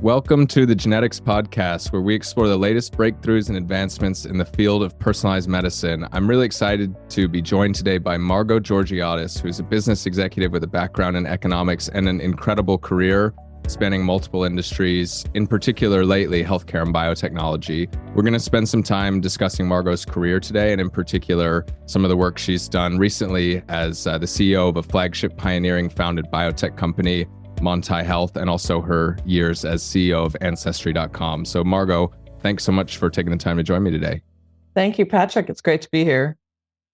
Welcome to the Genetics Podcast, where we explore the latest breakthroughs and advancements in the field of personalized medicine. I'm really excited to be joined today by Margo Georgiadis, who's a business executive with a background in economics and an incredible career spanning multiple industries, in particular lately healthcare and biotechnology. We're going to spend some time discussing Margo's career today, and in particular, some of the work she's done recently as the CEO of a flagship pioneering founded biotech company, Montai Health, and also her years as CEO of Ancestry.com. So Margo, thanks so much for taking the time to join me today. Thank you, Patrick. It's great to be here.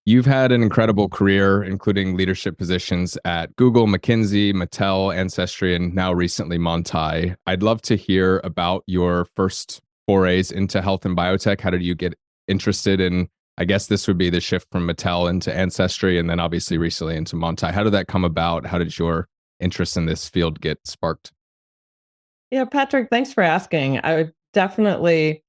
You've had an incredible career, including leadership positions at Google, McKinsey, Mattel, Ancestry, and now recently Montai. I'd love to hear about your first forays into health and biotech. How did you get interested in, I guess this would be the shift from Mattel into Ancestry, and then obviously recently into Montai. How did that come about? How did your interest in this field get sparked? Yeah, Patrick, thanks for asking. I would definitely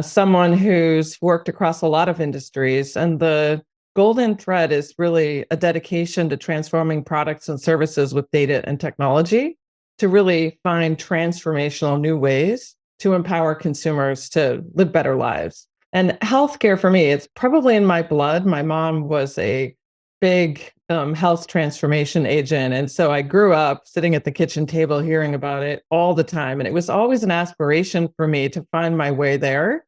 someone who's worked across a lot of industries, and the golden thread is really a dedication to transforming products and services with data and technology to really find transformational new ways to empower consumers to live better lives. And healthcare for me, it's probably in my blood. My mom was a big health transformation agent. And so I grew up sitting at the kitchen table hearing about it all the time. And it was always an aspiration for me to find my way there.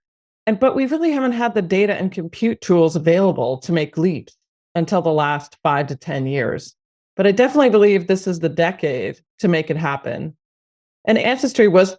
But we really haven't had the data and compute tools available to make leaps until the last 5 to 10 years. But I definitely believe this is the decade to make it happen. And Ancestry was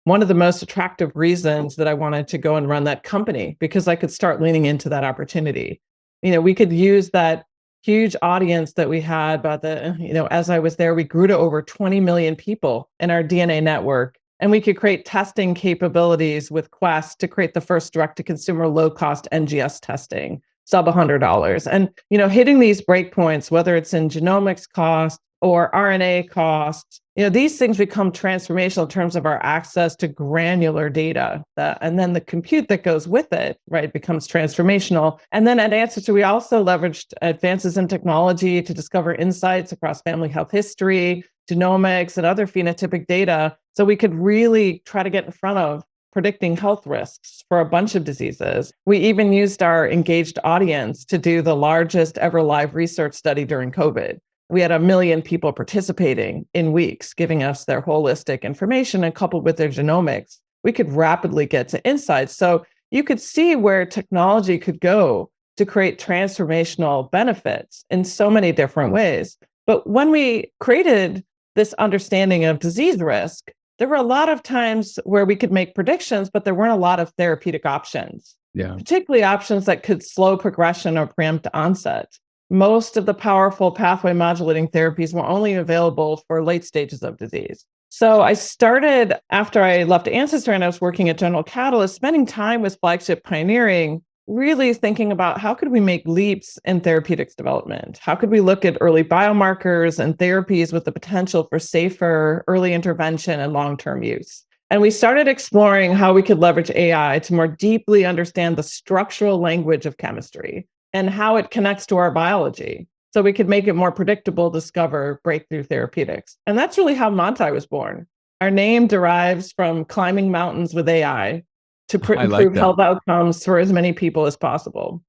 one of the most attractive reasons that I wanted to go and run that company, because I could start leaning into that opportunity. We could use that huge audience that we had, but as I was there, we grew to over 20 million people in our DNA network. And we could create testing capabilities with Quest to create the first direct-to-consumer low-cost NGS testing, sub $100. And, hitting these breakpoints, whether it's in genomics cost or RNA costs, these things become transformational in terms of our access to granular data. And then the compute that goes with it, right, becomes transformational. And then at Ancestry, we also leveraged advances in technology to discover insights across family health history, genomics, and other phenotypic data, so we could really try to get in front of predicting health risks for a bunch of diseases. We even used our engaged audience to do the largest ever live research study during COVID. We had 1 million people participating in weeks, giving us their holistic information, and coupled with their genomics, we could rapidly get to insights. So you could see where technology could go to create transformational benefits in so many different ways. But when we created this understanding of disease risk, there were a lot of times where we could make predictions, but there weren't a lot of therapeutic options, particularly options that could slow progression or preempt onset. Most of the powerful pathway modulating therapies were only available for late stages of disease. So I started, after I left Ancestry and I was working at General Catalyst, spending time with flagship pioneering, really thinking about how could we make leaps in therapeutics development? How could we look at early biomarkers and therapies with the potential for safer early intervention and long-term use? And we started exploring how we could leverage AI to more deeply understand the structural language of chemistry and how it connects to our biology, so we could make it more predictable, discover breakthrough therapeutics. And that's really how Montai was born. Our name derives from climbing mountains with AI to improve health outcomes for as many people as possible.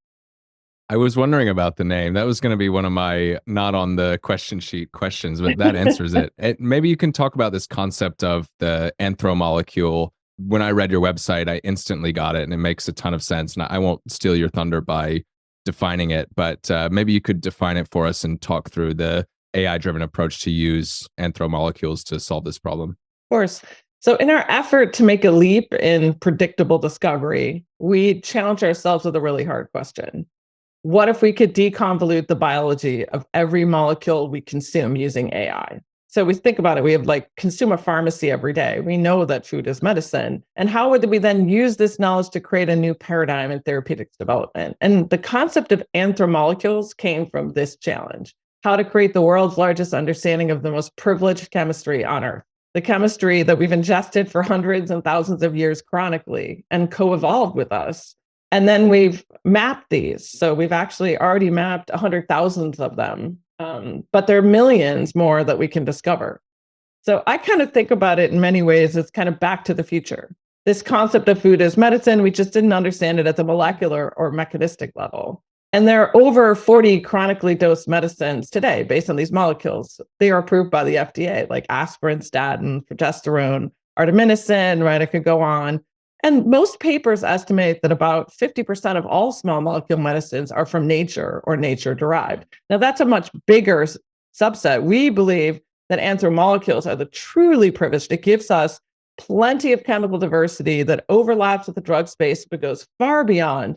I was wondering about the name. That was going to be one of my not on the question sheet questions, but that answers it. Maybe you can talk about this concept of the Anthromeolecule. When I read your website, I instantly got it, and it makes a ton of sense. And I won't steal your thunder by defining it, but maybe you could define it for us and talk through the AI-driven approach to use Anthromeolecules to solve this problem. Of course. So in our effort to make a leap in predictable discovery, we challenge ourselves with a really hard question. What if we could deconvolute the biology of every molecule we consume using AI? So we think about it, we have consumer pharmacy every day. We know that food is medicine. And how would we then use this knowledge to create a new paradigm in therapeutics development? And the concept of anthromolecules came from this challenge: how to create the world's largest understanding of the most privileged chemistry on Earth. The chemistry that we've ingested for hundreds and thousands of years chronically and co-evolved with us. And then we've mapped these. So we've actually already mapped 100,000 of them, but there are millions more that we can discover. So I kind of think about it in many ways. It's kind of back to the future. This concept of food as medicine, we just didn't understand it at the molecular or mechanistic level. And there are over 40 chronically dosed medicines today based on these molecules. They are approved by the FDA, like aspirin, statin, progesterone, artemisinin, right? I could go on. And most papers estimate that about 50% of all small molecule medicines are from nature or nature derived. Now, that's a much bigger subset. We believe that anthromolecules are the truly privileged. It gives us plenty of chemical diversity that overlaps with the drug space but goes far beyond.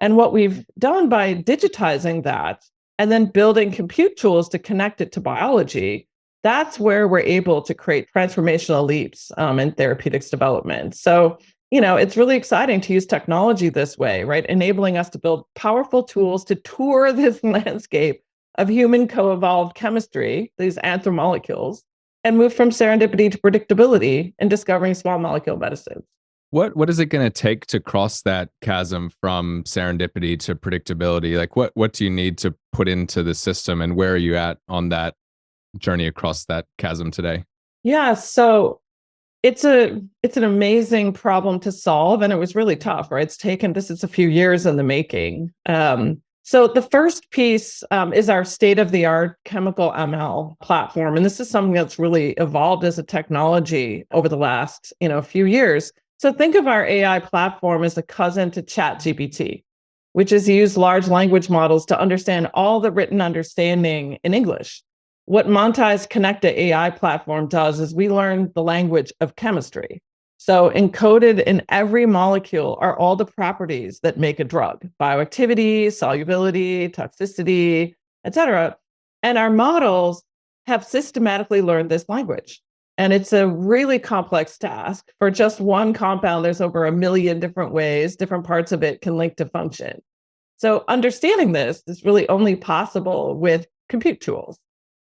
And what we've done by digitizing that and then building compute tools to connect it to biology, that's where we're able to create transformational leaps in therapeutics development. So, it's really exciting to use technology this way, right? Enabling us to build powerful tools to tour this landscape of human co-evolved chemistry, these anthromolecules, and move from serendipity to predictability in discovering small molecule medicines. What is it going to take to cross that chasm from serendipity to predictability? Like what do you need to put into the system, and where are you at on that journey across that chasm today? Yeah, so it's an amazing problem to solve, and it was really tough, right? It's a few years in the making. So the first piece is our state-of-the-art chemical ML platform, and this is something that's really evolved as a technology over the last few years. So think of our AI platform as a cousin to ChatGPT, which is use large language models to understand all the written understanding in English. What Montai's Connecta AI platform does is we learn the language of chemistry. So encoded in every molecule are all the properties that make a drug: bioactivity, solubility, toxicity, et cetera. And our models have systematically learned this language. And it's a really complex task. For just one compound, there's over 1 million different ways different parts of it can link to function. So understanding this is really only possible with compute tools.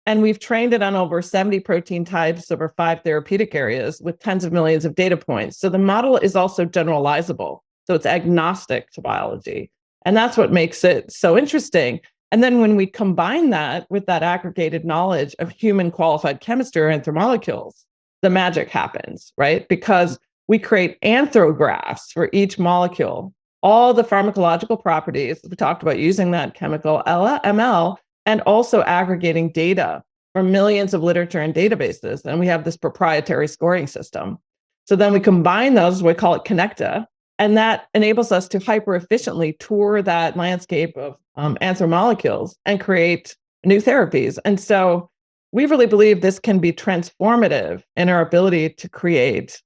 And we've trained it on over 70 protein types over 5 therapeutic areas with tens of millions of data points. So the model is also generalizable. So it's agnostic to biology. And that's what makes it so interesting. And then when we combine that with that aggregated knowledge of human qualified chemistry or anthromolecules, the magic happens, right? Because we create anthrographs for each molecule, all the pharmacological properties we talked about using that chemical ML, and also aggregating data from millions of literature and databases. And we have this proprietary scoring system. So then we combine those, we call it Connecta, and that enables us to hyper efficiently tour that landscape of anthromolecules and create new therapies. And so we really believe this can be transformative in our ability to create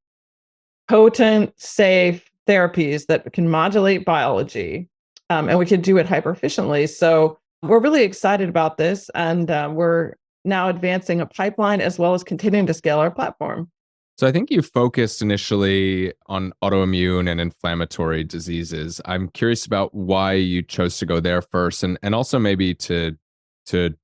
potent, safe therapies that can modulate biology, and we can do it hyper efficiently. So we're really excited about this, and we're now advancing a pipeline as well as continuing to scale our platform. So I think you focused initially on autoimmune and inflammatory diseases. I'm curious about why you chose to go there first, and also maybe to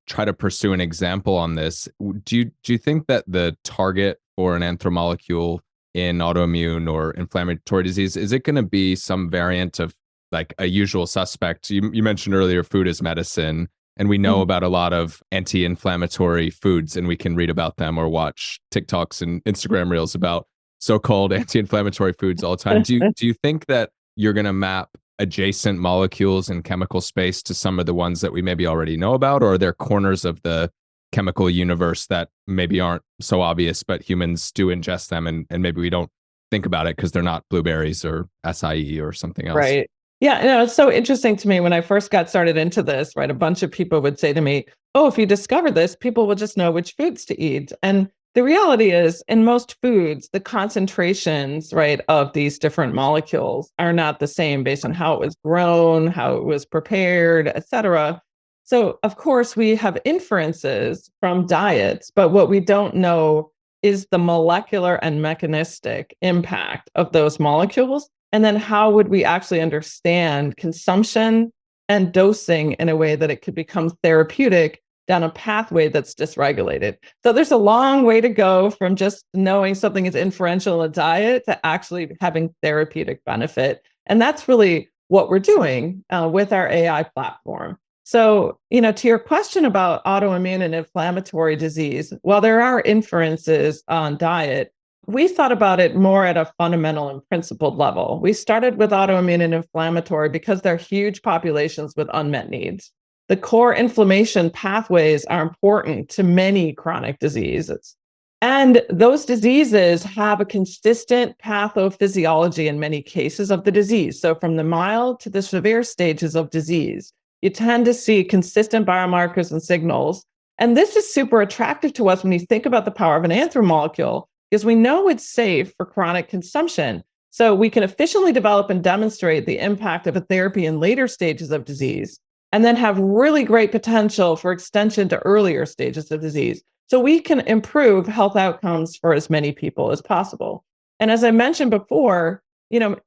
try to pursue an example on this. Do you think that the target for an anthromolecule in autoimmune or inflammatory disease, is it going to be some variant of like a usual suspect? You mentioned earlier food is medicine, and we know about a lot of anti-inflammatory foods, and we can read about them or watch TikToks and Instagram reels about so-called anti-inflammatory foods all the time. Do you think that you're going to map adjacent molecules in chemical space to some of the ones that we maybe already know about, or are there corners of the chemical universe that maybe aren't so obvious, but humans do ingest them, and maybe we don't think about it because they're not blueberries or acai or something else? Right. Yeah, it's so interesting to me when I first got started into this, right? A bunch of people would say to me, "Oh, if you discover this, people will just know which foods to eat." And the reality is, in most foods, the concentrations, right, of these different molecules are not the same based on how it was grown, how it was prepared, et cetera. So, of course, we have inferences from diets, but what we don't know is the molecular and mechanistic impact of those molecules. And then how would we actually understand consumption and dosing in a way that it could become therapeutic down a pathway that's dysregulated? So there's a long way to go from just knowing something is inferential in a diet to actually having therapeutic benefit. And that's really what we're doing with our AI platform. So, to your question about autoimmune and inflammatory disease, while there are inferences on diet, we thought about it more at a fundamental and principled level. We started with autoimmune and inflammatory because they're huge populations with unmet needs. The core inflammation pathways are important to many chronic diseases. And those diseases have a consistent pathophysiology in many cases of the disease. So, from the mild to the severe stages of disease, you tend to see consistent biomarkers and signals. And this is super attractive to us when you think about the power of an anthromolecule, because we know it's safe for chronic consumption. So we can efficiently develop and demonstrate the impact of a therapy in later stages of disease, and then have really great potential for extension to earlier stages of disease. So we can improve health outcomes for as many people as possible. And as I mentioned before,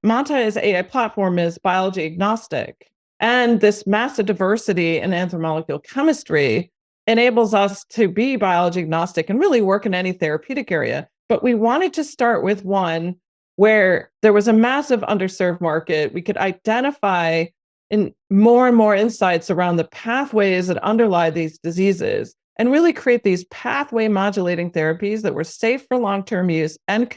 Montai's AI platform is biology agnostic. And this massive diversity in anthromolecular chemistry enables us to be biology agnostic and really work in any therapeutic area. But we wanted to start with one where there was a massive underserved market. We could identify in more and more insights around the pathways that underlie these diseases and really create these pathway modulating therapies that were safe for long-term use and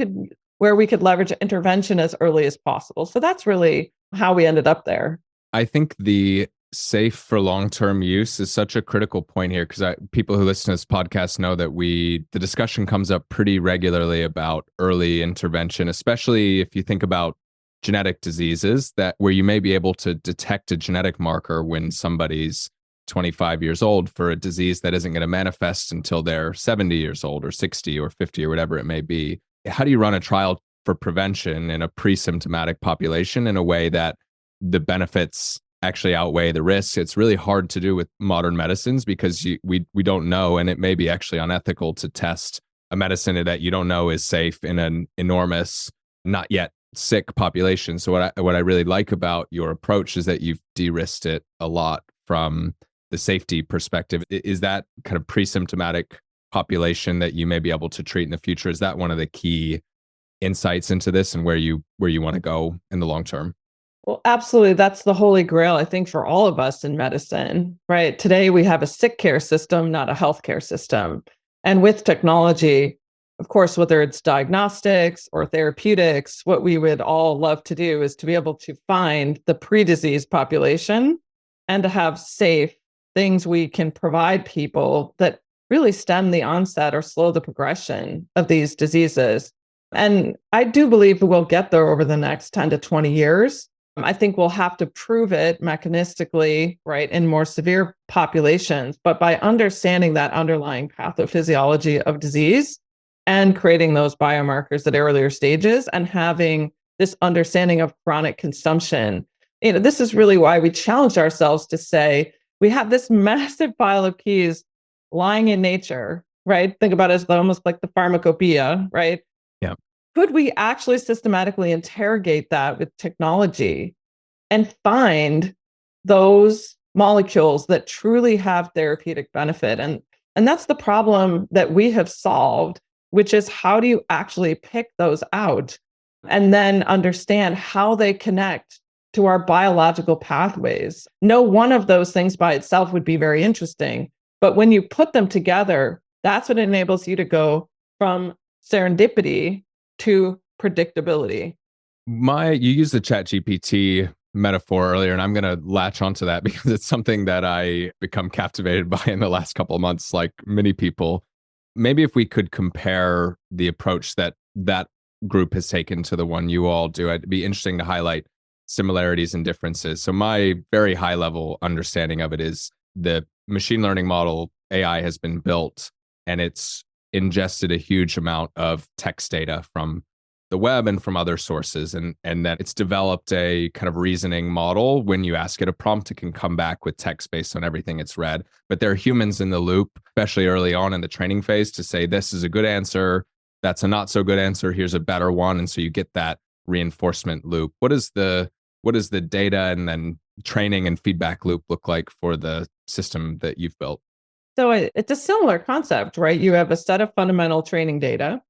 where we could leverage intervention as early as possible. So that's really how we ended up there. I think the safe for long-term use is such a critical point here, because people who listen to this podcast know that the discussion comes up pretty regularly about early intervention, especially if you think about genetic diseases where you may be able to detect a genetic marker when somebody's 25 years old for a disease that isn't going to manifest until they're 70 years old or 60 or 50 or whatever it may be. How do you run a trial for prevention in a pre-symptomatic population in a way that the benefits actually outweigh the risks? It's really hard to do with modern medicines because we don't know, and it may be actually unethical to test a medicine that you don't know is safe in an enormous, not yet sick population. So what I really like about your approach is that you've de-risked it a lot from the safety perspective. Is that kind of pre-symptomatic population that you may be able to treat in the future? Is that one of the key insights into this and where you want to go in the long term? Well, absolutely. That's the holy grail, I think, for all of us in medicine, right? Today, we have a sick care system, not a healthcare system. And with technology, of course, whether it's diagnostics or therapeutics, what we would all love to do is to be able to find the pre-disease population and to have safe things we can provide people that really stem the onset or slow the progression of these diseases. And I do believe we'll get there over the next 10 to 20 years. I think we'll have to prove it mechanistically, right, in more severe populations. But by understanding that underlying pathophysiology of disease and creating those biomarkers at earlier stages and having this understanding of chronic consumption, this is really why we challenged ourselves to say, we have this massive pile of keys lying in nature, right? Think about it as almost like the pharmacopoeia, right? Yeah. Could we actually systematically interrogate that with technology and find those molecules that truly have therapeutic benefit? And that's the problem that we have solved, which is how do you actually pick those out and then understand how they connect to our biological pathways? No one of those things by itself would be very interesting, but when you put them together, that's what enables you to go from serendipity to predictability. You used the ChatGPT metaphor earlier, and I'm going to latch onto that because it's something that I become captivated by in the last couple of months, like many people. Maybe if we could compare the approach that group has taken to the one you all do, it'd be interesting to highlight similarities and differences. So my very high level understanding of it is the machine learning model AI has been built, and it's ingested a huge amount of text data from the web and from other sources, and that it's developed a kind of reasoning model. When you ask it a prompt, it can come back with text based on everything it's read. But there are humans in the loop, especially early on in the training phase, to say this is a good answer, that's a not so good answer, here's a better one. And so you get that reinforcement loop. What is the data and then training and feedback loop look like for the system that you've built? So it's a similar concept, right? You have a set of fundamental training data.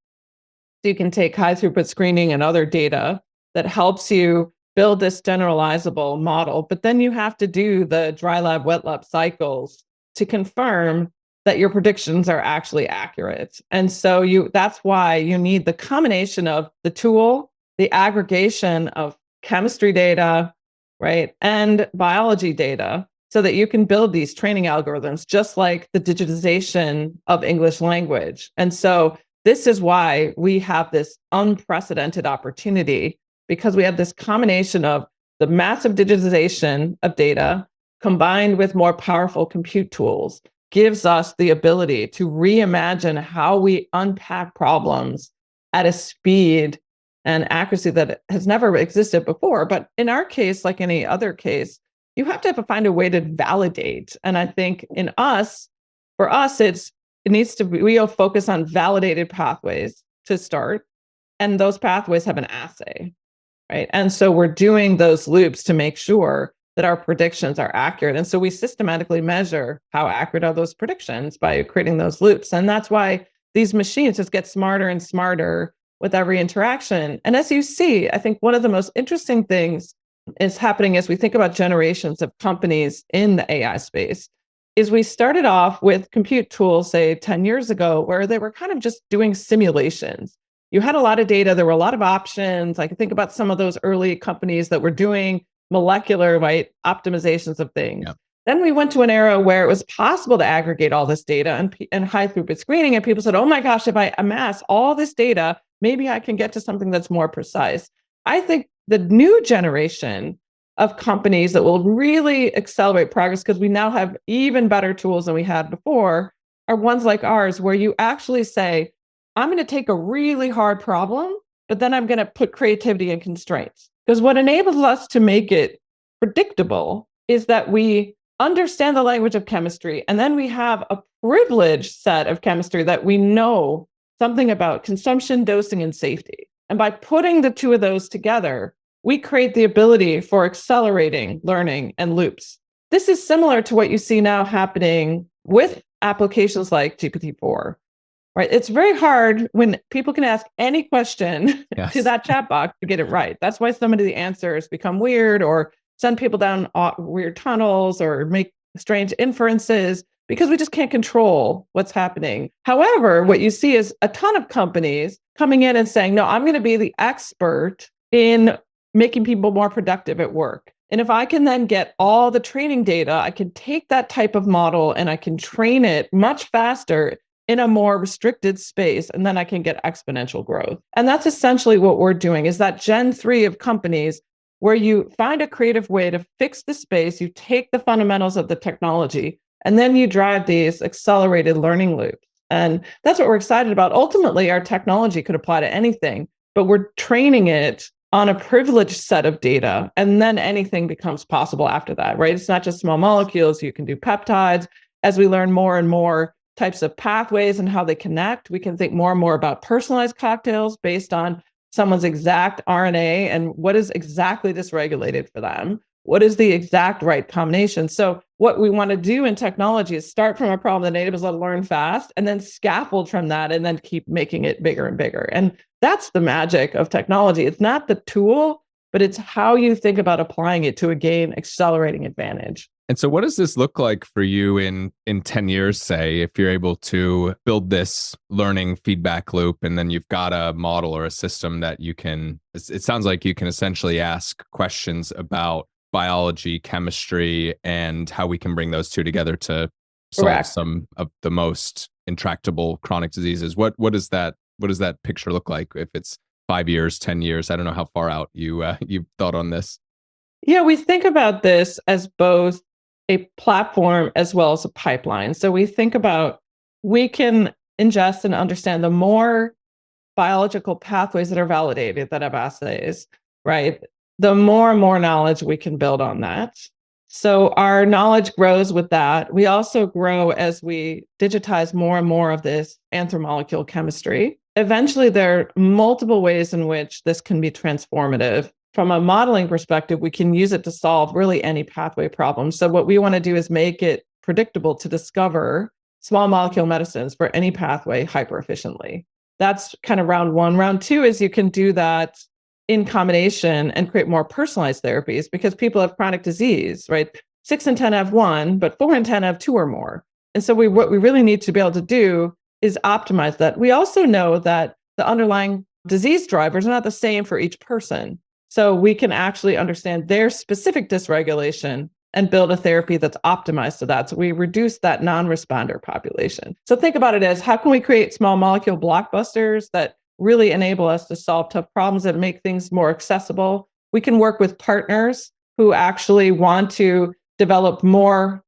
So you can take high throughput screening and other data that helps you build this generalizable model, but then you have to do the dry lab, wet lab cycles to confirm that your predictions are actually accurate. And so that's why you need the combination of the tool, the aggregation of chemistry data, right, and biology data so that you can build these training algorithms, just like the digitization of English language. And so this is why we have this unprecedented opportunity, because we have this combination of the massive digitization of data combined with more powerful compute tools gives us the ability to reimagine how we unpack problems at a speed and accuracy that has never existed before. But in our case, like any other case, you have to find a way to validate. And I think for us, it needs to be, we'll focus on validated pathways to start. And those pathways have an assay, right? And so we're doing those loops to make sure that our predictions are accurate. And so we systematically measure how accurate are those predictions by creating those loops. And that's why these machines just get smarter and smarter with every interaction. And as you see, I think one of the most interesting things is happening as we think about generations of companies in the AI space is we started off with compute tools, say 10 years ago, where they were kind of just doing simulations. You had a lot of data, there were a lot of options. I can think about some of those early companies that were doing molecular, right, optimizations of things. Yep. Then we went to an era where it was possible to aggregate all this data and high throughput screening. And people said, oh my gosh, if I amass all this data, maybe I can get to something that's more precise. I think the new generation of companies that will really accelerate progress, because we now have even better tools than we had before, are ones like ours, where you actually say, I'm going to take a really hard problem, but then I'm going to put creativity and constraints. Because what enables us to make it predictable is that we understand the language of chemistry, and then we have a privileged set of chemistry that we know something about: consumption, dosing, and safety. And by putting the two of those together, we create the ability for accelerating learning and loops. This is similar to what you see now happening with applications like GPT-4. Right. It's very hard when people can ask any question to that chat box to get it right. That's why some of the answers become weird or send people down weird tunnels or make strange inferences, because we just can't control what's happening. However, what you see is a ton of companies coming in and saying, no, I'm going to be the expert in making people more productive at work. And if I can then get all the training data, I can take that type of model and I can train it much faster in a more restricted space, and then I can get exponential growth. And that's essentially what we're doing, is that Gen 3 of companies where you find a creative way to fix the space, you take the fundamentals of the technology, and then you drive these accelerated learning loops. And that's what we're excited about. Ultimately, our technology could apply to anything, but we're training it on a privileged set of data, and then anything becomes possible after that, right? It's not just small molecules, you can do peptides. As we learn more and more types of pathways and how they connect, we can think more and more about personalized cocktails based on someone's exact RNA and what is exactly dysregulated for them. What is the exact right combination? So what we want to do in technology is start from a problem that natives let learn fast, and then scaffold from that, and then keep making it bigger and bigger. And that's the magic of technology. It's not the tool, but it's how you think about applying it to gain accelerating advantage. And so what does this look like for you in 10 years, say, if you're able to build this learning feedback loop, and then you've got a model or a system that you can, it sounds like you can essentially ask questions about biology, chemistry, and how we can bring those two together to solve Correct. Some of the most intractable chronic diseases. What does that picture look like if it's 5 years, 10 years? I don't know how far out you've thought on this. Yeah, we think about this as both a platform as well as a pipeline. So we think about, we can ingest and understand the more biological pathways that are validated, that have assays, right? The more and more knowledge we can build on that. So our knowledge grows with that. We also grow as we digitize more and more of this anthromolecule chemistry. Eventually, there are multiple ways in which this can be transformative. From a modeling perspective, we can use it to solve really any pathway problem. So what we want to do is make it predictable to discover small molecule medicines for any pathway hyper efficiently. That's kind of round one. Round two is you can do that in combination and create more personalized therapies because people have chronic disease, right? 6 in 10 have one, but 4 in 10 have two or more. And so what we really need to be able to do is optimize that. We also know that the underlying disease drivers are not the same for each person. So we can actually understand their specific dysregulation and build a therapy that's optimized to that. So we reduce that non-responder population. So think about it as how can we create small molecule blockbusters that really enable us to solve tough problems and make things more accessible. We can work with partners who actually want to develop more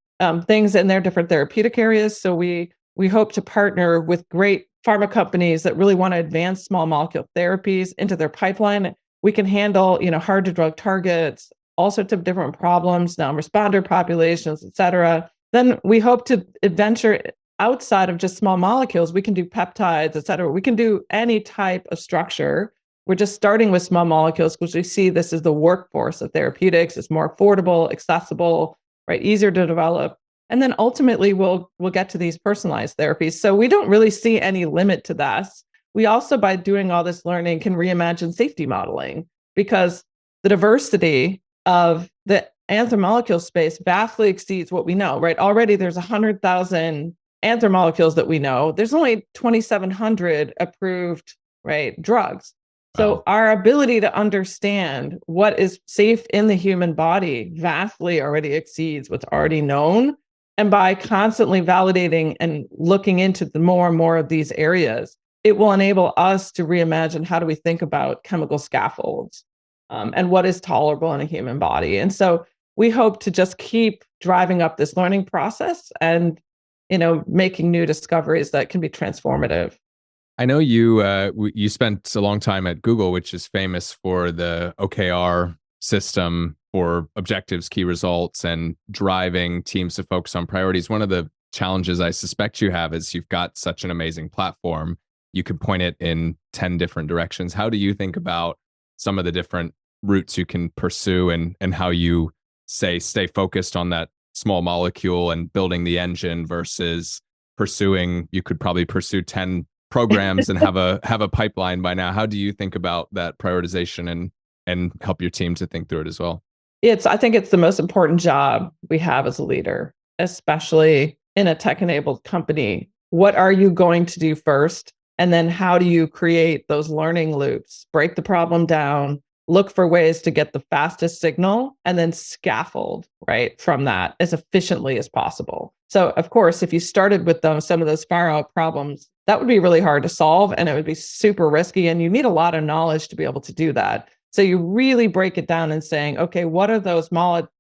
things in their different therapeutic areas. So we hope to partner with great pharma companies that really want to advance small molecule therapies into their pipeline. We can handle, hard to drug targets, all sorts of different problems, non-responder populations, et cetera. Then we hope to venture outside of just small molecules. We can do peptides, et cetera. We can do any type of structure. We're just starting with small molecules because we see this as the workforce of therapeutics. It's more affordable, accessible, right? Easier to develop. And then ultimately we'll get to these personalized therapies. So we don't really see any limit to that. We also, by doing all this learning, can reimagine safety modeling because the diversity of the anthromolecule space vastly exceeds what we know, right? Already there's 100,000 anthromolecules that we know. There's only 2,700 approved, right, drugs. So our ability to understand what is safe in the human body vastly already exceeds what's already known. And by constantly validating and looking into the more and more of these areas, it will enable us to reimagine how do we think about chemical scaffolds and what is tolerable in a human body. And so we hope to just keep driving up this learning process and, making new discoveries that can be transformative. I know you spent a long time at Google, which is famous for the OKR system for objectives, key results, and driving teams to focus on priorities. One of the challenges I suspect you have is you've got such an amazing platform. You could point it in 10 different directions. How do you think about some of the different routes you can pursue and how you stay focused on that small molecule and building the engine versus you could probably pursue 10 programs and have a pipeline by now. How do you think about that prioritization and help your team to think through it as well? I think it's the most important job we have as a leader, especially in a tech-enabled company. What are you going to do first? And then how do you create those learning loops, break the problem down, look for ways to get the fastest signal, and then scaffold, right, from that as efficiently as possible. So, of course, if you started with some of those far out problems, that would be really hard to solve and it would be super risky. And you need a lot of knowledge to be able to do that. So you really break it down and saying, okay, what are those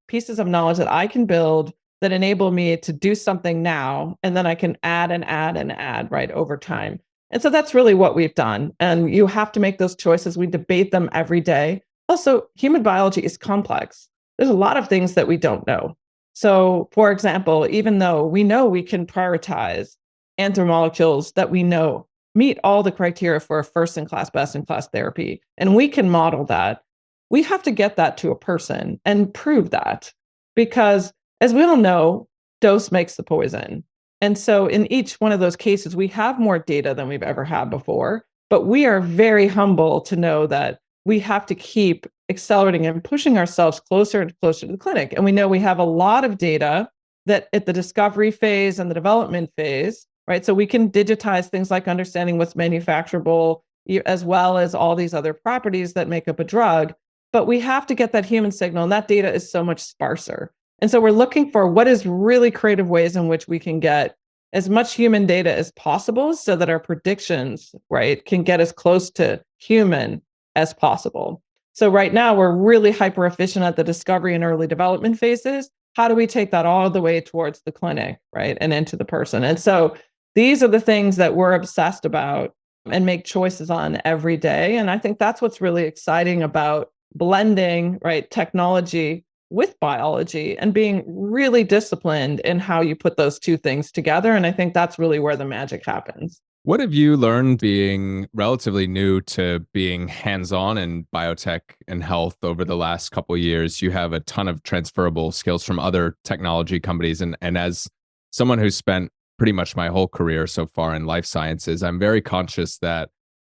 pieces of knowledge that I can build that enable me to do something now? And then I can add and add and add, right, over time. And so that's really what we've done. And you have to make those choices. We debate them every day. Also, human biology is complex. There's a lot of things that we don't know. So, for example, even though we know we can prioritize anthromolecules that we know meet all the criteria for a first-in-class, best-in-class therapy, and we can model that, we have to get that to a person and prove that. Because as we all know, dose makes the poison. And so in each one of those cases, we have more data than we've ever had before, but we are very humble to know that we have to keep accelerating and pushing ourselves closer and closer to the clinic. And we know we have a lot of data that at the discovery phase and the development phase, right? So we can digitize things like understanding what's manufacturable, as well as all these other properties that make up a drug. But we have to get that human signal, and that data is so much sparser. And so we're looking for what is really creative ways in which we can get as much human data as possible so that our predictions, right, can get as close to human as possible. So right now, we're really hyper efficient at the discovery and early development phases. How do we take that all the way towards the clinic, right, and into the person? And so these are the things that we're obsessed about and make choices on every day. And I think that's what's really exciting about blending, right, technology with biology and being really disciplined in how you put those two things together. And I think that's really where the magic happens. What have you learned being relatively new to being hands-on in biotech and health over the last couple of years? You have a ton of transferable skills from other technology companies. And as someone who's spent pretty much my whole career so far in life sciences, I'm very conscious that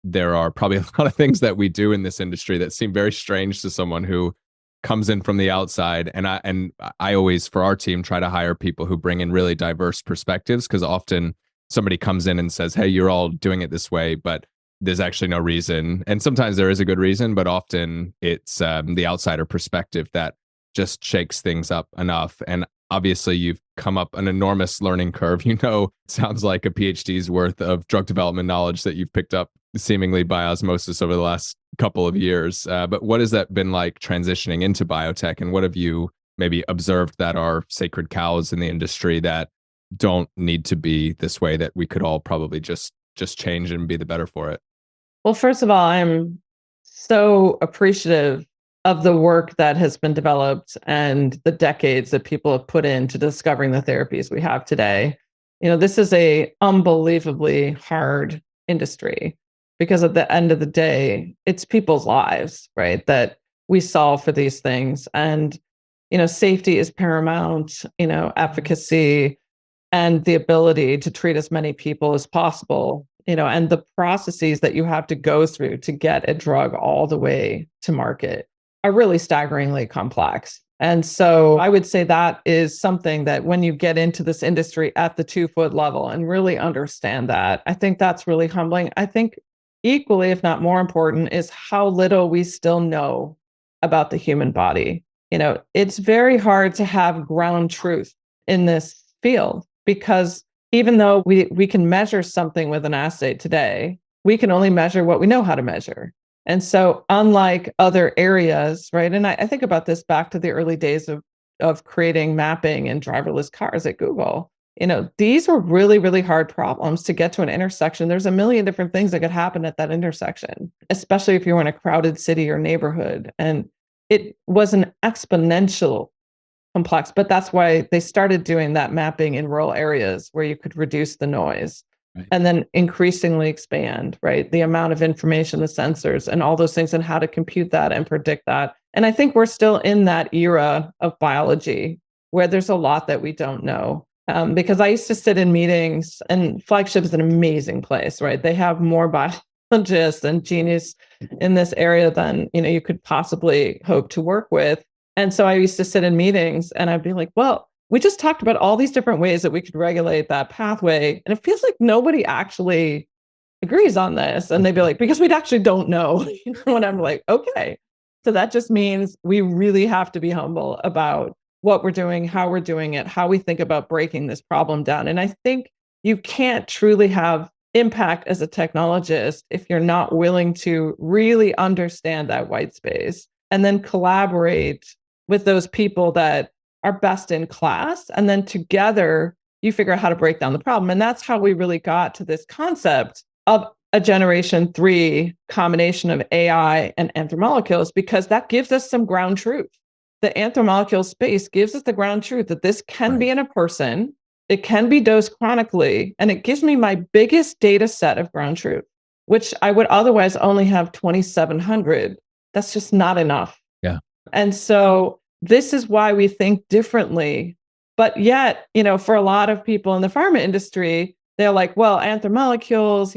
there are probably a lot of things that we do in this industry that seem very strange to someone who comes in from the outside. And I always, for our team, try to hire people who bring in really diverse perspectives, because often somebody comes in and says, hey, you're all doing it this way, but there's actually no reason. And sometimes there is a good reason, but often it's the outsider perspective that just shakes things up enough. And obviously, you've come up an enormous learning curve. It sounds like a PhD's worth of drug development knowledge that you've picked up seemingly by osmosis over the last couple of years. But what has that been like transitioning into biotech? And what have you maybe observed that are sacred cows in the industry that don't need to be this way, that we could all probably just change and be the better for it? Well, first of all, I'm so appreciative of the work that has been developed and the decades that people have put into discovering the therapies we have today. This is a unbelievably hard industry, because at the end of the day, it's people's lives, right, that we solve for these things. And, safety is paramount, efficacy and the ability to treat as many people as possible, and the processes that you have to go through to get a drug all the way to market are really staggeringly complex. And so I would say that is something that when you get into this industry at the 2-foot level and really understand that, I think that's really humbling. I think equally, if not more important, is how little we still know about the human body. It's very hard to have ground truth in this field, because even though we can measure something with an assay today, we can only measure what we know how to measure. And so unlike other areas, right, and I think about this back to the early days of creating mapping and driverless cars at Google. These were really, really hard problems to get to an intersection. There's a million different things that could happen at that intersection, especially if you're in a crowded city or neighborhood. And it was an exponential complex, but that's why they started doing that mapping in rural areas where you could reduce the noise. Right. And then increasingly expand, right, the amount of information, the sensors and all those things, and how to compute that and predict that. And I think we're still in that era of biology where there's a lot that we don't know. Because I used to sit in meetings, and Flagship is an amazing place, right? They have more biologists and genius in this area than, you could possibly hope to work with. And so I used to sit in meetings and I'd be like, well, we just talked about all these different ways that we could regulate that pathway. And it feels like nobody actually agrees on this. And they'd be like, because we actually don't know. And I'm like, okay. So that just means we really have to be humble about what we're doing, how we're doing it, how we think about breaking this problem down. And I think you can't truly have impact as a technologist if you're not willing to really understand that white space and then collaborate with those people that are best in class. And then together you figure out how to break down the problem. And that's how we really got to this concept of a generation 3 combination of AI and Anthromeolecules, because that gives us some ground truth. The Anthromolecule space gives us the ground truth that this can be in a person, it can be dosed chronically, and it gives me my biggest data set of ground truth, which I would otherwise only have 2,700. That's just not enough. Yeah. And so this is why we think differently. But yet, for a lot of people in the pharma industry, they're like, well, Anthromolecules,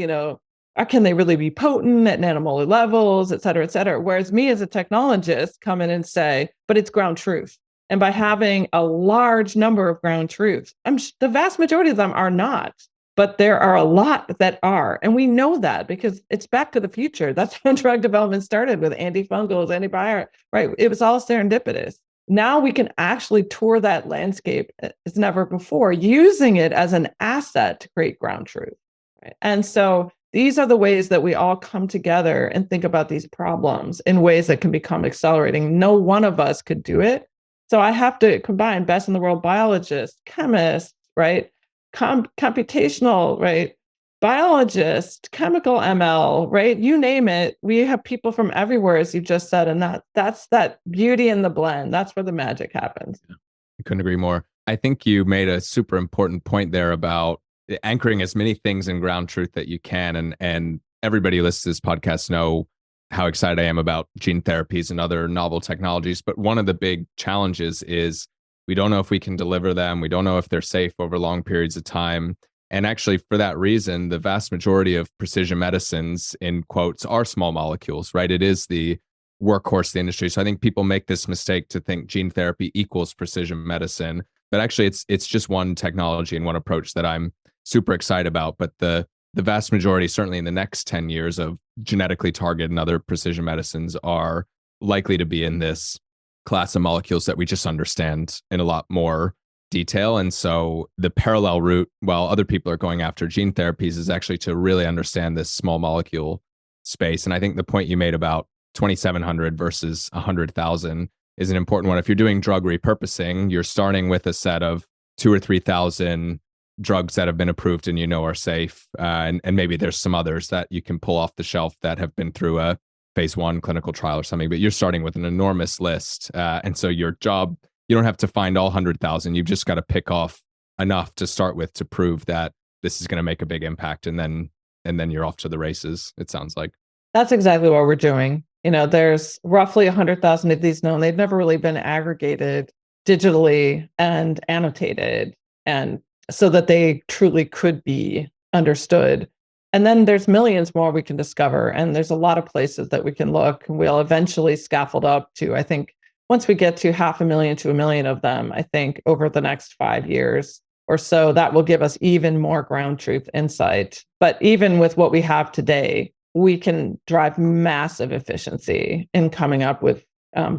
can they really be potent at nanomolar levels, et cetera, et cetera. Whereas me as a technologist come in and say, but it's ground truth. And by having a large number of ground truths, the vast majority of them are not, but there are a lot that are. And we know that because it's back to the future. That's when drug development started, with antifungals, antibiotics, right? It was all serendipitous. Now we can actually tour that landscape as never before, using it as an asset to create ground truth. Right? And so these are the ways that we all come together and think about these problems in ways that can become accelerating. No one of us could do it. So I have to combine best in the world biologists, chemists, right? Computational, right? Biologists, chemical ML, right? You name it. We have people from everywhere, as you just said. And that's that beauty in the blend. That's where the magic happens. I couldn't agree more. I think you made a super important point there about anchoring as many things in ground truth that you can. And everybody who listens to this podcast know how excited I am about gene therapies and other novel technologies. But one of the big challenges is we don't know if we can deliver them. We don't know if they're safe over long periods of time. And actually, for that reason, the vast majority of precision medicines, in quotes, are small molecules, right? It is the workhorse of the industry. So I think people make this mistake to think gene therapy equals precision medicine, but actually it's just one technology and one approach that I'm super excited about. But the vast majority, certainly in the next 10 years, of genetically targeted and other precision medicines are likely to be in this class of molecules that we just understand in a lot more detail. And so the parallel route, while other people are going after gene therapies, is actually to really understand this small molecule space. And I think the point you made about 2,700 versus 100,000 is an important one. If you're doing drug repurposing, you're starting with a set of 2,000 or 3,000 drugs that have been approved and are safe. And maybe there's some others that you can pull off the shelf that have been through a phase 1 clinical trial or something, but you're starting with an enormous list. And so your job, you don't have to find all 100,000. You've just got to pick off enough to start with to prove that this is going to make a big impact. And then you're off to the races, it sounds like. That's exactly what we're doing. There's roughly 100,000 of these known. They've never really been aggregated digitally and annotated, and so that they truly could be understood. And then there's millions more we can discover. And there's a lot of places that we can look. We'll eventually scaffold up to, I think, once we get to 500,000 to 1 million of them, I think over the next 5 years or so, that will give us even more ground truth insight. But even with what we have today, we can drive massive efficiency in coming up with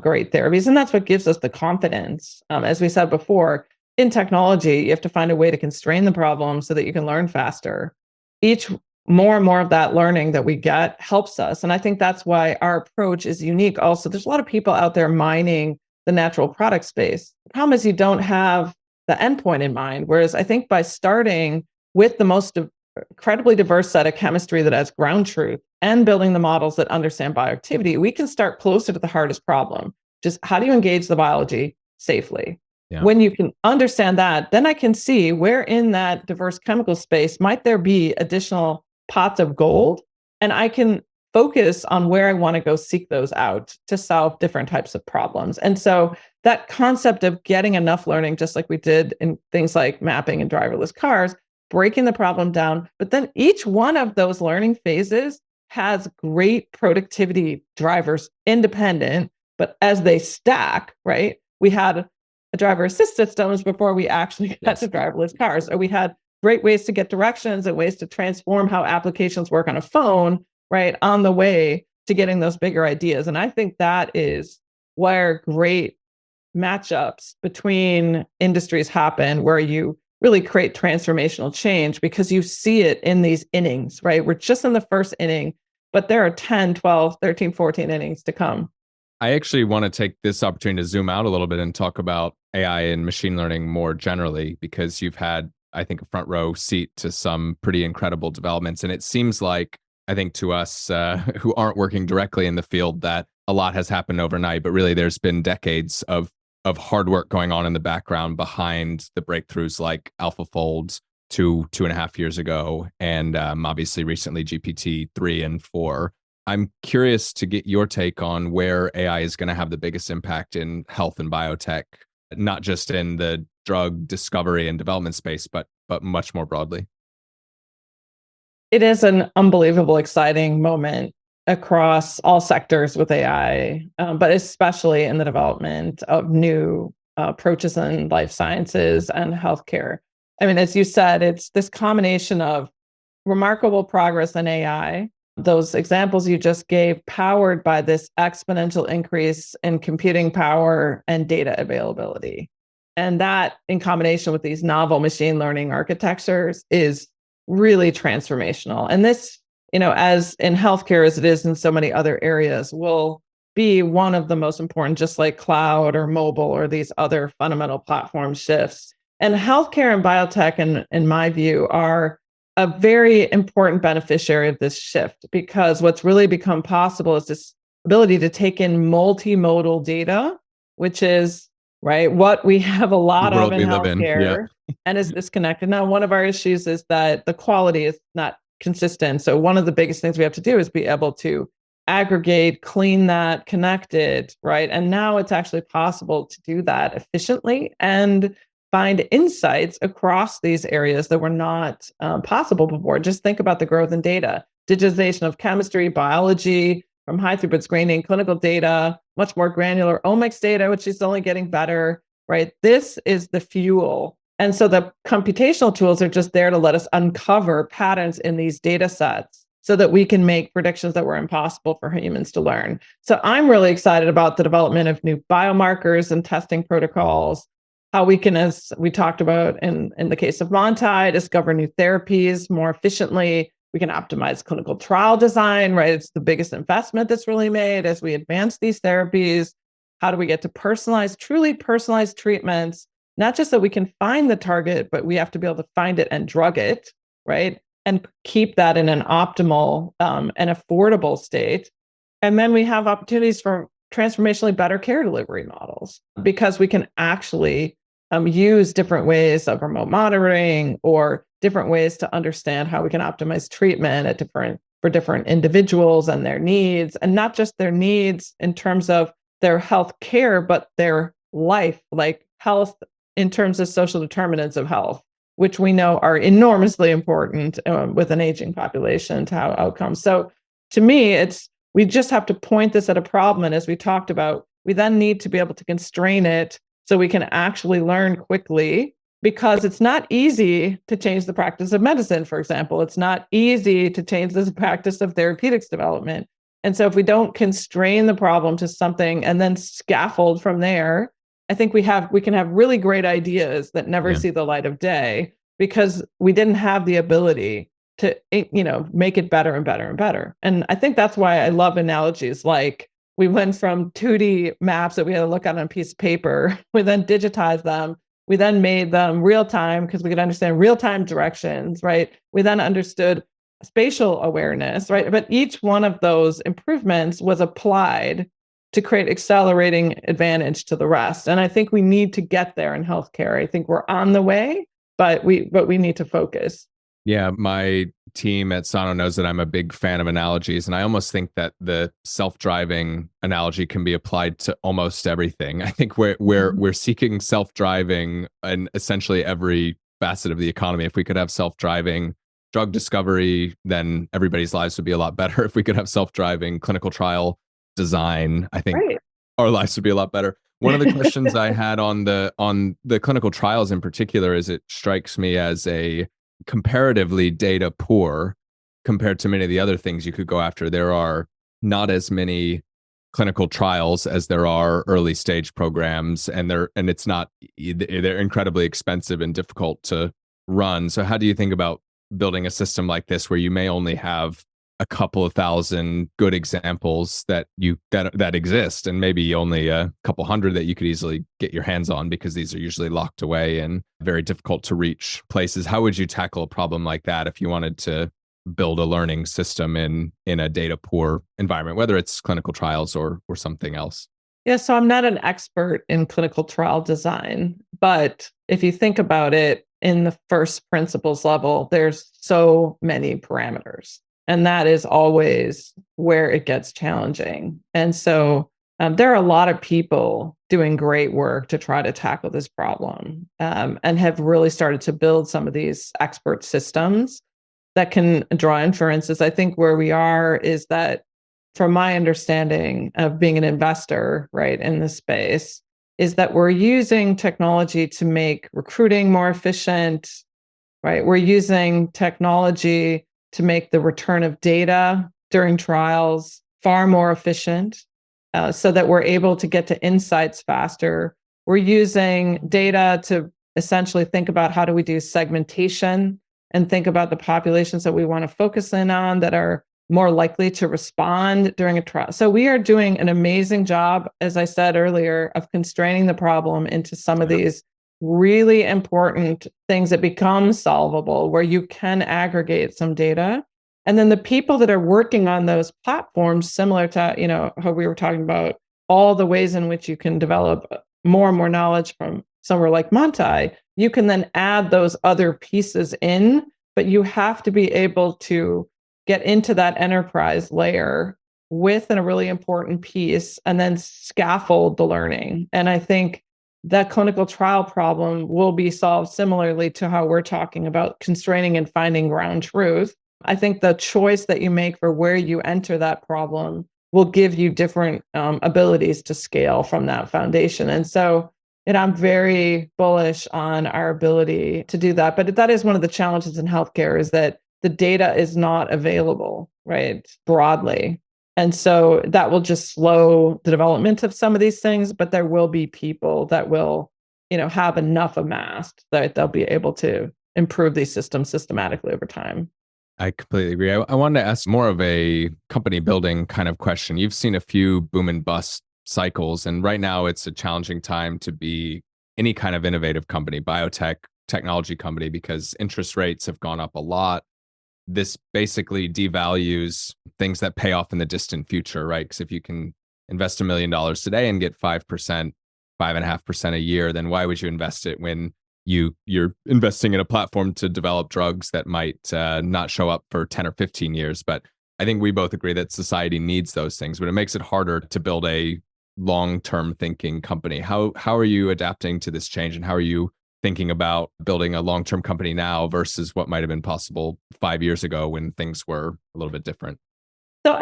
great therapies. And that's what gives us the confidence. As we said before, in technology, you have to find a way to constrain the problem so that you can learn faster. Each more and more of that learning that we get helps us. And I think that's why our approach is unique. Also, there's a lot of people out there mining the natural product space. The problem is you don't have the endpoint in mind. Whereas I think by starting with the most incredibly diverse set of chemistry that has ground truth and building the models that understand bioactivity, we can start closer to the hardest problem. Just how do you engage the biology safely? Yeah. When you can understand that, then I can see where in that diverse chemical space might there be additional pots of gold, and I can focus on where I want to go seek those out to solve different types of problems. And so that concept of getting enough learning, just like we did in things like mapping and driverless cars, breaking the problem down, but then each one of those learning phases has great productivity drivers independent, but as they stack, right? We had a driver assist systems before we actually got to driverless cars, or we had great ways to get directions and ways to transform how applications work on a phone, right, on the way to getting those bigger ideas. And I think that is where great matchups between industries happen, where you really create transformational change because you see it in these innings, right? We're just in the first inning, but there are 10, 12, 13, 14 innings to come. I actually want to take this opportunity to zoom out a little bit and talk about AI and machine learning more generally, because you've had, I think, a front row seat to some pretty incredible developments. And it seems like, I think to us who aren't working directly in the field, that a lot has happened overnight, but really there's been decades of hard work going on in the background behind the breakthroughs like AlphaFold 2.5 years ago, and obviously recently GPT-3 and 4. I'm curious to get your take on where AI is going to have the biggest impact in health and biotech, not just in the drug discovery and development space, but much more broadly. It is an unbelievable, exciting moment across all sectors with AI, but especially in the development of new approaches in life sciences and healthcare. I mean, as you said, it's this combination of remarkable progress in AI, those examples you just gave, powered by this exponential increase in computing power and data availability. And that, in combination with these novel machine learning architectures, is really transformational. And this, as in healthcare as it is in so many other areas, will be one of the most important, just like cloud or mobile or these other fundamental platform shifts. And healthcare and biotech, in my view, are a very important beneficiary of this shift, because what's really become possible is this ability to take in multimodal data, which is what we have a lot of in healthcare, and is disconnected. Now, one of our issues is that the quality is not consistent. So one of the biggest things we have to do is be able to aggregate, clean that, connect it, right? And now it's actually possible to do that efficiently and find insights across these areas that were not possible before. Just think about the growth in data, digitization of chemistry, biology, from high throughput screening, clinical data, much more granular omics data, which is only getting better, right? This is the fuel. And so the computational tools are just there to let us uncover patterns in these data sets so that we can make predictions that were impossible for humans to learn. So I'm really excited about the development of new biomarkers and testing protocols, how we can, as we talked about in the case of Montai, discover new therapies more efficiently. We can optimize clinical trial design, right? It's the biggest investment that's really made as we advance these therapies. How do we get to personalized, truly personalized treatments? Not just that we can find the target, but we have to be able to find it and drug it, right? And keep that in an optimal and affordable state. And then we have opportunities for transformationally better care delivery models because we can actually use different ways of remote monitoring or different ways to understand how we can optimize treatment for different individuals and their needs, and not just their needs in terms of their health care, but their life, like health in terms of social determinants of health, which we know are enormously important with an aging population to how outcomes. So to me, we just have to point this at a problem. And as we talked about, we then need to be able to constrain it so we can actually learn quickly, because it's not easy to change the practice of medicine, for example. It's not easy to change the practice of therapeutics development. And so if we don't constrain the problem to something and then scaffold from there, I think we can have really great ideas that never see the light of day because we didn't have the ability to, make it better and better and better. And I think that's why I love analogies like we went from 2D maps that we had to look at on a piece of paper. We then digitized them. We then made them real time because we could understand real time directions, right? We then understood spatial awareness, right? But each one of those improvements was applied to create accelerating advantage to the rest. And I think we need to get there in healthcare. I think we're on the way, but we need to focus. Yeah, my team at Sano knows that I'm a big fan of analogies, and I almost think that the self-driving analogy can be applied to almost everything. I think we're seeking self-driving in essentially every facet of the economy. If we could have self-driving drug discovery, then everybody's lives would be a lot better. If we could have self-driving clinical trial design, I think our lives would be a lot better. One of the questions I had on the clinical trials in particular is it strikes me as a comparatively data poor compared to many of the other things you could go after. There are not as many clinical trials as there are early stage programs, and they're incredibly expensive and difficult to run. So how do you think about building a system like this where you may only have a couple of thousand good examples that exist, and maybe only a couple hundred that you could easily get your hands on because these are usually locked away and very difficult to reach places? How would you tackle a problem like that if you wanted to build a learning system in a data poor environment, whether it's clinical trials or something else? Yeah, so I'm not an expert in clinical trial design, but if you think about it in the first principles level, there's so many parameters. And that is always where it gets challenging. And so there are a lot of people doing great work to try to tackle this problem and have really started to build some of these expert systems that can draw inferences. I think where we are is that, from my understanding of being an investor, right, in this space, is that we're using technology to make recruiting more efficient, right? We're using technology to make the return of data during trials far more efficient so that we're able to get to insights faster. We're using data to essentially think about how do we do segmentation and think about the populations that we want to focus in on that are more likely to respond during a trial. So we are doing an amazing job, as I said earlier, of constraining the problem into some of these really important things that become solvable, where you can aggregate some data. And then the people that are working on those platforms, similar to how we were talking about all the ways in which you can develop more and more knowledge from somewhere like Montai, you can then add those other pieces in, but you have to be able to get into that enterprise layer with a really important piece and then scaffold the learning. And I think that clinical trial problem will be solved similarly to how we're talking about constraining and finding ground truth. I think the choice that you make for where you enter that problem will give you different abilities to scale from that foundation. And so, I'm very bullish on our ability to do that. But that is one of the challenges in healthcare, is that the data is not available, right, broadly. And so that will just slow the development of some of these things, but there will be people that will, have enough amassed that they'll be able to improve these systems systematically over time. I completely agree. I wanted to ask more of a company building kind of question. You've seen a few boom and bust cycles, and right now it's a challenging time to be any kind of innovative company, biotech, technology company, because interest rates have gone up a lot. This basically devalues things that pay off in the distant future, right? Because if you can invest $1 million today and get 5%, 5.5% a year, then why would you invest it when you're investing in a platform to develop drugs that might not show up for 10 or 15 years? But I think we both agree that society needs those things, but it makes it harder to build a long-term thinking company. How are you adapting to this change, and how are you thinking about building a long-term company now versus what might have been possible 5 years ago when things were a little bit different? So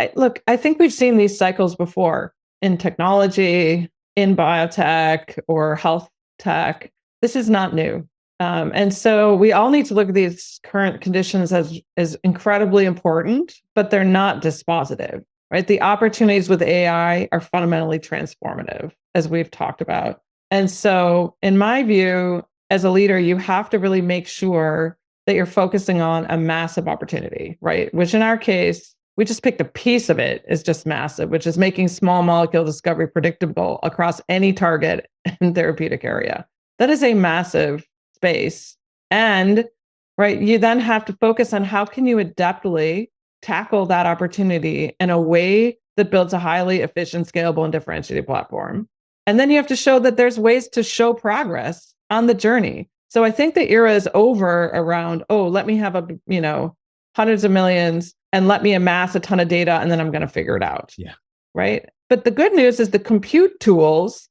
I think we've seen these cycles before in technology, in biotech or health tech. This is not new. And so we all need to look at these current conditions as incredibly important, but they're not dispositive, right? The opportunities with AI are fundamentally transformative, as we've talked about. And so in my view, as a leader, you have to really make sure that you're focusing on a massive opportunity, right? Which in our case, we just picked a piece of it is just massive, which is making small molecule discovery predictable across any target and therapeutic area. That is a massive space. And right, you then have to focus on how can you adeptly tackle that opportunity in a way that builds a highly efficient, scalable, and differentiated platform. And then you have to show that there's ways to show progress on the journey. So I think the era is over around, let me have hundreds of millions and let me amass a ton of data and then I'm going to figure it out. Yeah. Right. But the good news is the compute tools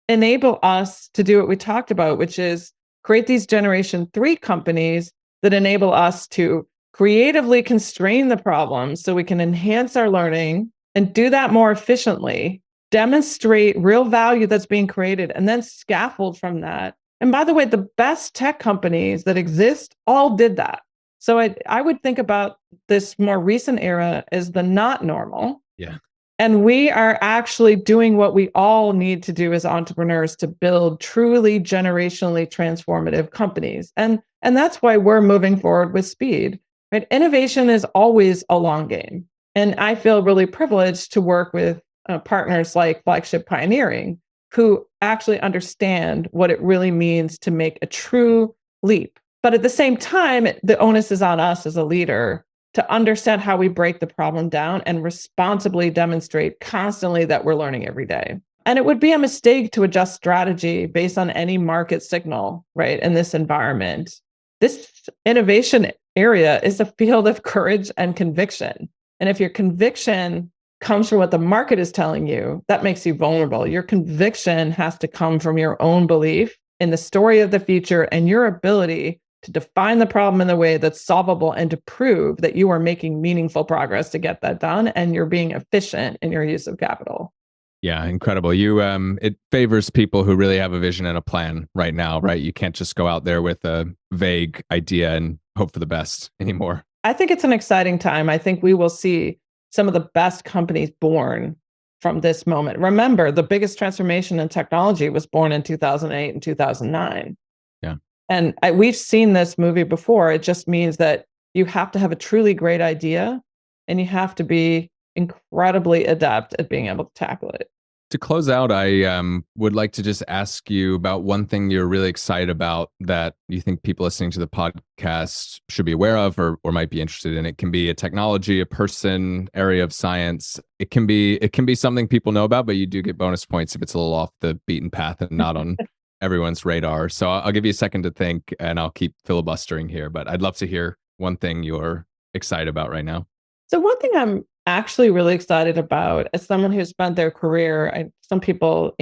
enable us to do what we talked about, which is create these generation 3 companies that enable us to creatively constrain the problem so we can enhance our learning and do that more efficiently, demonstrate real value that's being created, and then scaffold from that. And by the way, the best tech companies that exist all did that. So I would think about this more recent era as the not normal. Yeah. And we are actually doing what we all need to do as entrepreneurs to build truly generationally transformative companies. And that's why we're moving forward with speed. Right? Innovation is always a long game. And I feel really privileged to work with partners like Flagship Pioneering, who actually understand what it really means to make a true leap. But at the same time, the onus is on us as a leader to understand how we break the problem down and responsibly demonstrate constantly that we're learning every day. And it would be a mistake to adjust strategy based on any market signal, right, in this environment. This innovation area is a field of courage and conviction. And if your conviction comes from what the market is telling you, that makes you vulnerable. Your conviction has to come from your own belief in the story of the future and your ability to define the problem in the way that's solvable and to prove that you are making meaningful progress to get that done and you're being efficient in your use of capital. Yeah, incredible. It favors people who really have a vision and a plan right now, right? You can't just go out there with a vague idea and hope for the best anymore. I think it's an exciting time. I think we will see some of the best companies born from this moment. Remember, the biggest transformation in technology was born in 2008 and 2009. Yeah. And we've seen this movie before. It just means that you have to have a truly great idea and you have to be incredibly adept at being able to tackle it. To close out, I would like to just ask you about one thing you're really excited about that you think people listening to the podcast should be aware of or might be interested in. It can be a technology, a person, area of science. It can be something people know about, but you do get bonus points if it's a little off the beaten path and not on everyone's radar. So I'll give you a second to think and I'll keep filibustering here, but I'd love to hear one thing you're excited about right now. So one thing I'm actually really excited about as someone who's spent their career, some people,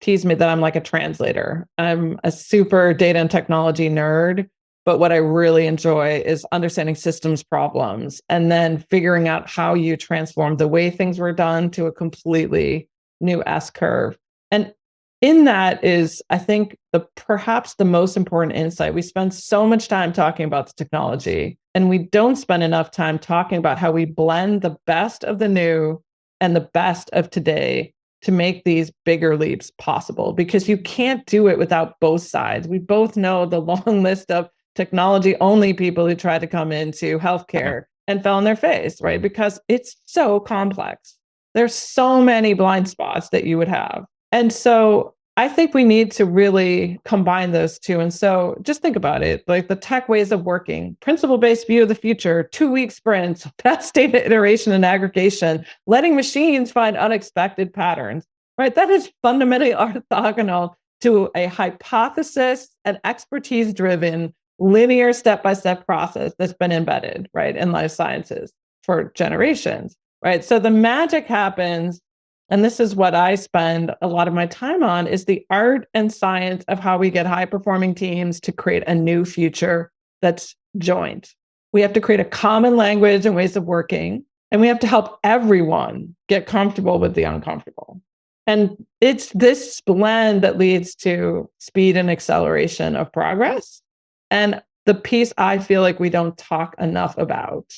tease me that I'm like a translator. I'm a super data and technology nerd, but what I really enjoy is understanding systems problems and then figuring out how you transform the way things were done to a completely new S curve. And in that is, I think, perhaps the most important insight. We spend so much time talking about the technology, and we don't spend enough time talking about how we blend the best of the new and the best of today to make these bigger leaps possible, because you can't do it without both sides. We both know the long list of technology only people who tried to come into healthcare and fell on their face, right? Because it's so complex. There's so many blind spots that you would have. And so I think we need to really combine those two. And so just think about it, like the tech ways of working, principle-based view of the future, 2-week sprints, fast data iteration and aggregation, letting machines find unexpected patterns, right? That is fundamentally orthogonal to a hypothesis and expertise-driven linear step-by-step process that's been embedded, right, in life sciences for generations, right? So the magic happens, and this is what I spend a lot of my time on, is the art and science of how we get high-performing teams to create a new future that's joint. We have to create a common language and ways of working, and we have to help everyone get comfortable with the uncomfortable. And it's this blend that leads to speed and acceleration of progress. And the piece I feel like we don't talk enough about,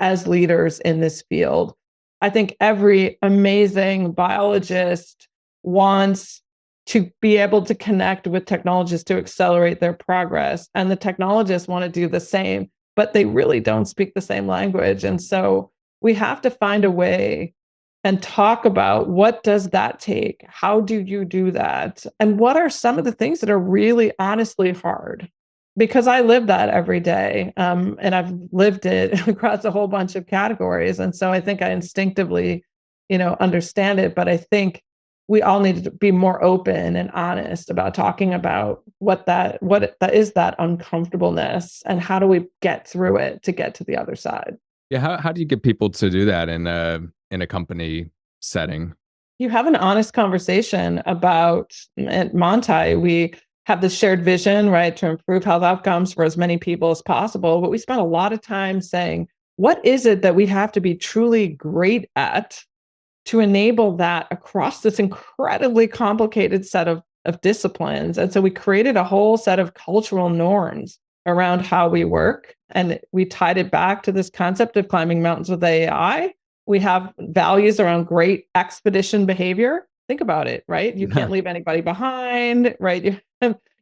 as leaders in this field. I think every amazing biologist wants to be able to connect with technologists to accelerate their progress. And the technologists want to do the same, but they really don't speak the same language. And so we have to find a way and talk about, what does that take? How do you do that? And what are some of the things that are really honestly hard? Because I live that every day, and I've lived it across a whole bunch of categories. And so I think I instinctively, understand it. But I think we all need to be more open and honest about talking about what that is, that uncomfortableness, and how do we get through it to get to the other side. Yeah, how do you get people to do that in a company setting? You have an honest conversation about, at Montai, we have this shared vision, right, to improve health outcomes for as many people as possible. But we spent a lot of time saying, what is it that we have to be truly great at to enable that across this incredibly complicated set of disciplines? And so we created a whole set of cultural norms around how we work. And we tied it back to this concept of climbing mountains with AI. We have values around great expedition behavior. Think about it, right? You can't leave anybody behind, right?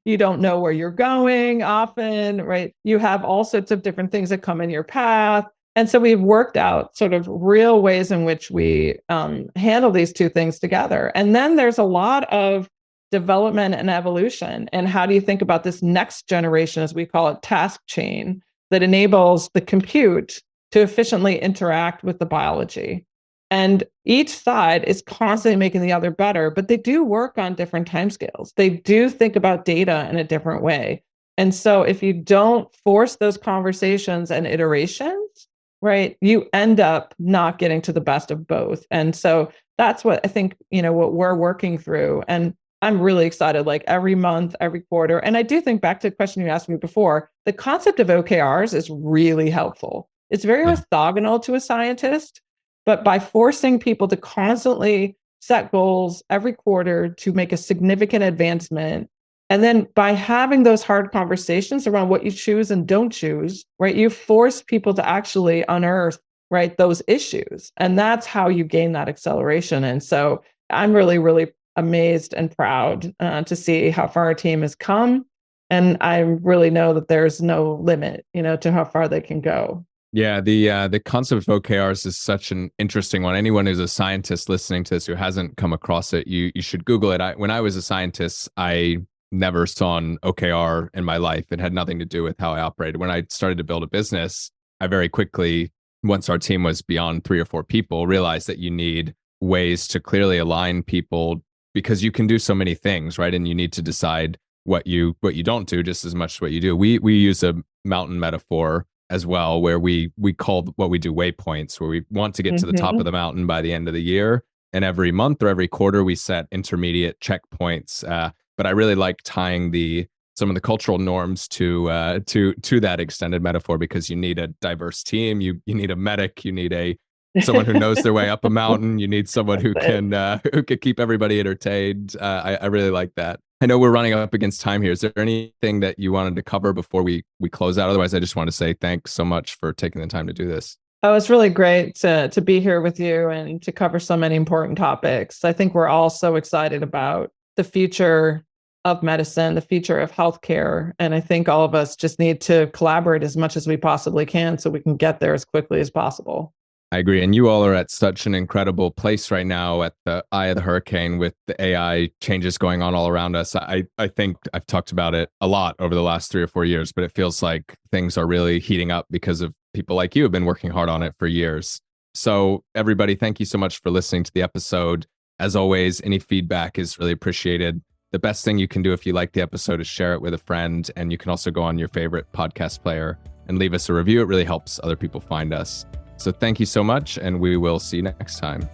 You don't know where you're going often, right? You have all sorts of different things that come in your path. And so we've worked out sort of real ways in which we handle these two things together. And then there's a lot of development and evolution. And how do you think about this next generation, as we call it, task chain, that enables the compute to efficiently interact with the biology? And each side is constantly making the other better, but they do work on different timescales. They do think about data in a different way. And so if you don't force those conversations and iterations, right, you end up not getting to the best of both. And so that's what I think, what we're working through. And I'm really excited, like every month, every quarter. And I do think, back to the question you asked me before, the concept of OKRs is really helpful. It's very orthogonal to a scientist. But by forcing people to constantly set goals every quarter to make a significant advancement, and then by having those hard conversations around what you choose and don't choose, right, you force people to actually unearth, right, those issues. And that's how you gain that acceleration. And so I'm really, really amazed and proud to see how far our team has come. And I really know that there's no limit, to how far they can go. Yeah, the concept of OKRs is such an interesting one. Anyone who's a scientist listening to this who hasn't come across it, you should Google it. When I was a scientist, I never saw an OKR in my life. It had nothing to do with how I operated. When I started to build a business, I very quickly, once our team was beyond 3 or 4 people, realized that you need ways to clearly align people, because you can do so many things, right? And you need to decide what you don't do just as much as what you do. We use a mountain metaphor as well, where we call what we do waypoints, where we want to get to the top of the mountain by the end of the year. And every month or every quarter, we set intermediate checkpoints. But I really like tying some of the cultural norms to that extended metaphor, because you need a diverse team. You need a medic. You need someone who knows their way up a mountain. You need someone who can keep everybody entertained. I really like that. I know we're running up against time here. Is there anything that you wanted to cover before we close out? Otherwise, I just want to say thanks so much for taking the time to do this. Oh, it's really great to be here with you and to cover so many important topics. I think we're all so excited about the future of medicine, the future of healthcare. And I think all of us just need to collaborate as much as we possibly can so we can get there as quickly as possible. I agree. And you all are at such an incredible place right now at the eye of the hurricane with the AI changes going on all around us. I think I've talked about it a lot over the last 3 or 4 years, but it feels like things are really heating up because of people like you who have been working hard on it for years. So everybody, thank you so much for listening to the episode. As always, any feedback is really appreciated. The best thing you can do if you like the episode is share it with a friend. And you can also go on your favorite podcast player and leave us a review. It really helps other people find us. So thank you so much, and we will see you next time.